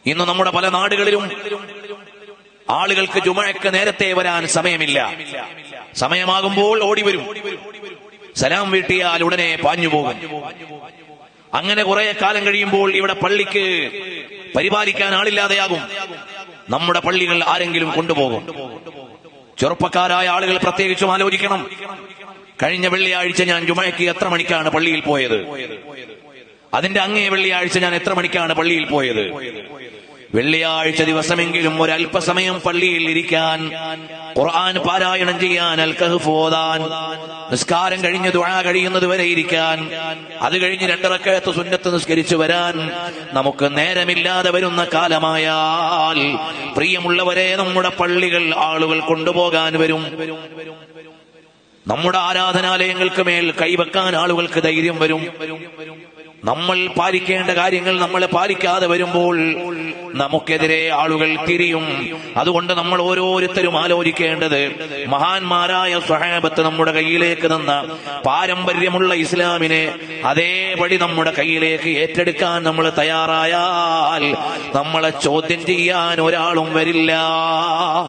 ഇന്ന് നമ്മുടെ പല നാടുകളിലും ആളുകൾക്ക് ജുമഅക്ക് നേരത്തെ വരാൻ സമയമില്ല. സമയമാകുമ്പോൾ ഓടിവരും, സലാം വീട്ടിയാൽ ഉടനെ പാഞ്ഞുപോകും. അങ്ങനെ കുറെ കാലം കഴിയുമ്പോൾ ഇവിടെ പള്ളിക്ക് പരിപാലിക്കാൻ ആളില്ലാതെയാകും. നമ്മുടെ പള്ളികൾ ആരെങ്കിലും കൊണ്ടുപോകും. ചെറുപ്പക്കാരായ ആളുകൾ പ്രത്യേകിച്ചും ആലോചിക്കണം. കഴിഞ്ഞ വെള്ളിയാഴ്ച ഞാൻ ജുമഅക്ക് എത്ര മണിക്കാണ് പള്ളിയിൽ പോയത്? അതിന്റെ അങ്ങേ വെള്ളിയാഴ്ച ഞാൻ എത്ര മണിക്കാണ് പള്ളിയിൽ പോയത്? വെള്ളിയാഴ്ച ദിവസമെങ്കിലും ഒരല്പസമയം പള്ളിയിൽ ഇരിക്കാൻ, ഖുർആൻ പാരായണം ചെയ്യാൻ, അൽ കഹ്ഫ് ഓതാൻ, നിസ്കാരം കഴിഞ്ഞ് ദുആ കഴിയുന്നത് വരെ ഇരിക്കാൻ, അത് കഴിഞ്ഞ് 2 റക്അത്ത് സുന്നത്ത് നിസ്കരിച്ചു വരാൻ നമുക്ക് നേരമില്ലാതെ വരുന്ന കാലമായാൽ, പ്രിയമുള്ളവരെ, നമ്മുടെ പള്ളികൾ ആളുകൾ കൊണ്ടുപോകാൻ വരും. നമ്മുടെ ആരാധനാലയങ്ങൾക്ക് മേൽ കൈവെക്കാൻ ആളുകൾക്ക് ധൈര്യം വരും. നമ്മൾ പാലിക്കേണ്ട കാര്യങ്ങൾ നമ്മൾ പാലിക്കാതെ വരുമ്പോൾ നമുക്കെതിരെ ആളുകൾ തിരിയും. അതുകൊണ്ട് നമ്മൾ ഓരോരുത്തരും ആലോചിക്കേണ്ടത്, മഹാന്മാരായ സ്വഹാബത്ത് നമ്മുടെ കയ്യിലേക്ക് തന്ന പാരമ്പര്യമുള്ള ഇസ്ലാമിനെ അതേപടി നമ്മുടെ കയ്യിലേക്ക് ഏറ്റെടുക്കാൻ നമ്മൾ തയ്യാറായാൽ നമ്മളെ ചോദ്യം ചെയ്യാൻ ഒരാളും വരില്ല.